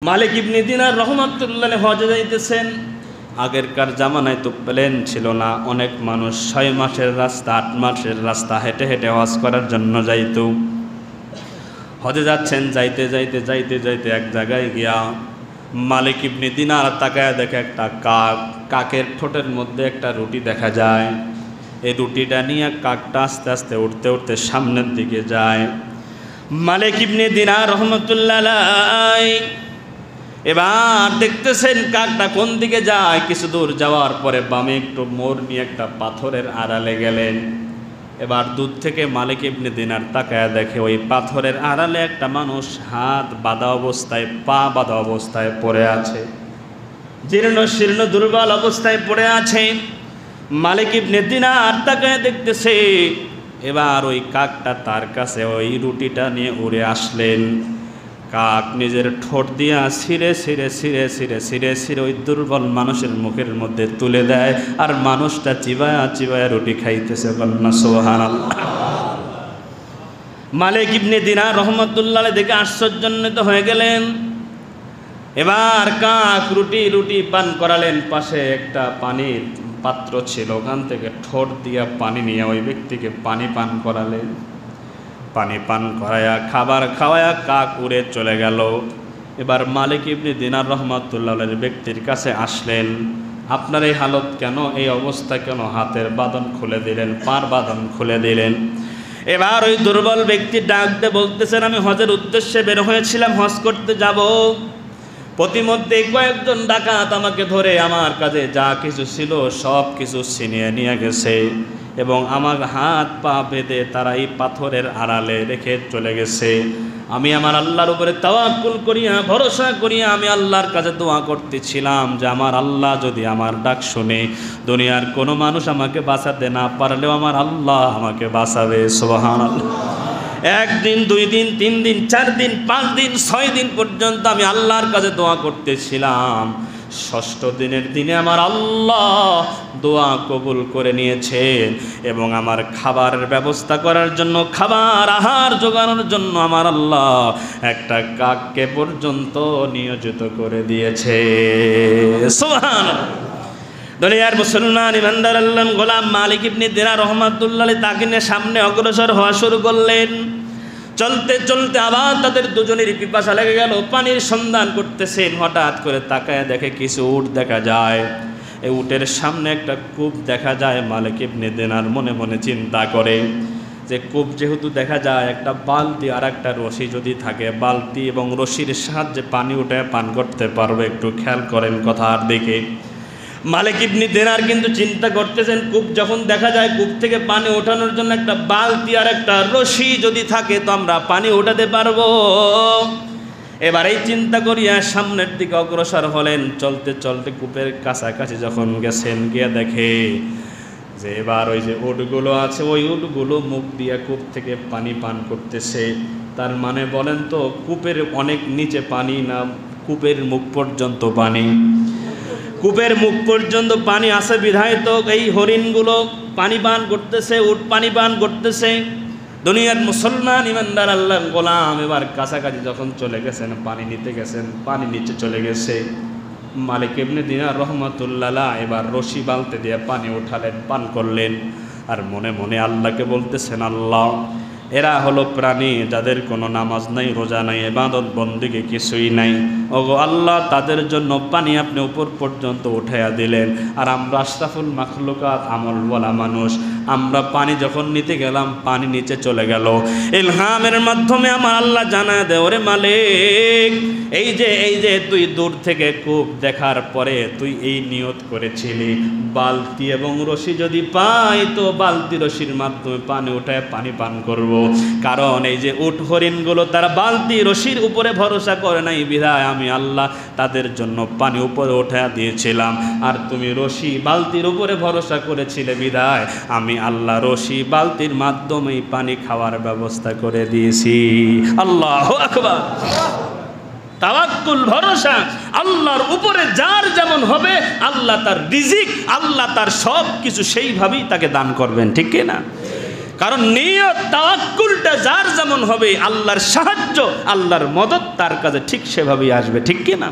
মালিক ইবনে দিনার রহমাতুল্লাহ হজে যাইতেছেন। আগেরকার জামানায় তো প্লেন ছিল না, অনেক মানুষ 6 মাসের রাস্তা 8 মাসের রাস্তা হেঁটে হেঁটে হজ করার জন্য যাইত। হজে যাচ্ছেন, যাইতে যাইতে যাইতে যাইতে এক জায়গায় গিয়া মালিক ইবনে দিনার তাকায় দেখে একটা কাকের ঠোঁটের মধ্যে একটা রুটি দেখা যায়। এই রুটিটা নিয়ে কাকটা আস্তে আস্তে উঠতে উঠতে সামনের দিকে যায়। মালিক ইবনে দিনার রহমাতুল্লাহ এবার দেখতেছেন কাকটা কোন দিকে যায়। কিছু দূর যাওয়ার পরে বামে একটু মোড় নিয়ে একটা পাথরের আড়ালে গেলেন। এবার দূর থেকে মালিক ইবনে দিনার তাকায় দেখে ওই পাথরের আড়ালে একটা মানুষ হাত বাঁধা অবস্থায়, পা বাঁধা অবস্থায় পড়ে আছে, জীর্ণ শীর্ণ দুর্বল অবস্থায় পড়ে আছে। মালিক ইবনে দিনার তাকায় দেখতেছে। এবার ওই কাকটা তার কাছে ওই রুটিটা নিয়ে উড়ে আসলেন। কাক নিজের ঠোঁট দিয়া ছিঁড়ে ছিঁড়ে ছিঁড়ে ছিঁড়ে ছিঁড়ে ছিঁড়ে ওই দুর্বল মানুষের মুখের মধ্যে তুলে দেয়, আর মানুষটা চিবায়া চিবায়া রুটি খাইতেছে। বলনা সুবহানাল্লাহ। মালিক ইবনে দিনার রহমাতুল্লাহ দেখে আশ্চর্যান্বিত হয়ে গেলেন। এবার কাক রুটি পান করালেন। পাশে একটা পানির পাত্র ছিল, ওখান থেকে ঠোঁট দিয়া পানি নিয়ে ওই ব্যক্তিকে পানি পান করালেন। পানি পান করায়া খাবার খাওয়ায়া কাক উড়ে চলে গেল। এবার মালিক ইবনে দিনার রহমাতুল্লাহ ব্যক্তির কাছে আসলেন, আপনার এই হালত কেন, এই অবস্থা কেন? হাতের বাঁধন খুলে দিলেন, পার বাঁধন খুলে দিলেন। এবার ওই দুর্বল ব্যক্তি ডাক দিয়ে বলতেছেন, আমি হজের উদ্দেশ্যে বের হয়েছিলাম, হজ করতে যাব। প্রতিমধ্যে কয়েকজন ডাকাত আমাকে ধরে আমার কাছে যা কিছু ছিল সব কিছু ছিনিয়ে নিয়ে গেছে, এবং আমার হাত পা বেঁধে তারা এই পাথরের আড়ালে রেখে চলে গেছে। আমি আমার আল্লাহর উপরে তাওয়াক্কুল করিয়া, ভরসা করিয়া আমি আল্লাহর কাছে দোয়া করতেছিলাম যে আমার আল্লাহ যদি আমার ডাক শুনে, দুনিয়ার কোনো মানুষ আমাকে বাঁচাতে না পারলেও আমার আল্লাহ আমাকে বাঁচাবে। সুবহানাল্লাহ। 1 দিন 2 দিন 3 দিন 4 দিন 5 দিন 6 দিন পর্যন্ত আমি আল্লাহর কাছে দোয়া করতেছিলাম। 6ষ্ঠ দিনের দিনে আমার আল্লাহ দোয়া কবুল করে নিয়েছেন, এবং আমার খাবারের ব্যবস্থা করার জন্য, খাবার আহার জোগানোর জন্য আমার আল্লাহ একটা কাককে পর্যন্ত নিয়োজিত করে দিয়েছে। সুবহানাল্লাহ। দুনিয়ার মুসলমান ইমানদার আল্লাহর গোলাম মালিক ইবনে দিনার রহমাতুল্লাহ তাকে নিয়ে সামনে অগ্রসর হওয়া শুরু করলেন। চলতে চলতে আবার তাদের দুজনের পিপাসা লেগে গেল, পানির সন্ধান করতেছেন। হঠাৎ করে তাকায় দেখে কিছু উট দেখা যায়। এই উটের সামনে একটা কূপ দেখা যায়। মালিক ইবনে দিনার মনে মনে চিন্তা করে যে কূপ যেহেতু দেখা যায়, একটা বালতি আর একটা রশি যদি থাকে, বালতি এবং রশির সাহায্যে পানি উঠে পান করতে পারবে। একটু খেয়াল করেন কথার দিকে। মালিক ইবনে দিনার কিন্তু চিন্তা করতেছেন, কূপ যখন দেখা যায়, কূপ থেকে পানি ওঠানোর জন্য একটা বালতি আর একটা রশি যদি থাকে তো আমরা পানি ওঠাতে পারবো। এবার এই চিন্তা করিয়া সামনের দিকে অগ্রসর হলেন। চলতে চলতে কূপের কাছাকাছি যখন গেছেন, গিয়ে দেখে যে এবার ওই যে উটগুলো আছে, ওই উটগুলো মুখ দিয়ে কূপ থেকে পানি পান করতেছে। তার মানে বলেন তো, কূপের অনেক নিচে পানি না কূপের মুখ পর্যন্ত পানি? কূপের মুখ পর্যন্ত পানি আছে বিধায় তো এই হরিণগুলো পানি পান করতেছে, উট পানি পান করতেছে। দুনিয়ার মুসলমান ইমানদার আল্লাহর গোলাম এবার কাছাকাছি যখন চলে গেছেন, পানি নিতে গেছেন, পানি নিচে চলে গেছে। মালিক ইবনে দিনার রহমাতুল্লাহ এবার রশি বালতি দিয়ে পানি উঠালেন, পান করলেন, আর মনে মনে আল্লাহকে বলতেছেন, আল্লাহ এরা হলো প্রাণী যাদের কোনো নামাজ নাই, রোজা নাই, ইবাদত বন্দেগী কিছুই নাই। ওগো আল্লাহ, তাদের জন্য পানি আপনি উপর পর্যন্ত উঠাইয়া দিলেন, আর আমরা আশরাফুল মাখলুকাত আমলওয়ালা মানুষ, আমরা পানি যখন নিতে গেলাম পানি নিচে চলে গেল। ইলহামের মাধ্যমে আমার আল্লাহ জানায় দেয়, ওরে মালিক, এই যে তুই দূর থেকে কূপ দেখার পরে তুই এই নিয়ত করেছিলি, বালতি এবং রশি যদি পাই তো বালতি রশির মাধ্যমে পানি উঠায় পানি পান করব। কারণ এই যে উট হরিণগুলো তারা বালতি রশির উপরে ভরসা করে নাই বিধায় আমি আল্লাহ তাদের জন্য পানি উপরে উঠায় দিয়েছিলাম, আর তুমি রশি বালতির উপরে ভরসা করেছিলে বিধায় আমি আল্লাহ রশি বালতির মাধ্যমেই পানি খাওয়ার ব্যবস্থা করে দিয়েছি। আল্লাহু আকবার। তাওয়াক্কুল, ভরসা আল্লাহর উপরে যার যেমন হবে, আল্লাহ তার রিজিক, আল্লাহ তার সব কিছু সেইভাবেই তাকে দান করবেন, ঠিক কি না? কারণ নিয়ত তাওয়াক্কুলটা যার যেমন হবে, আল্লাহর সাহায্য আল্লাহর মদদ তার কাছে ঠিক সেভাবেই আসবে, ঠিক কি না?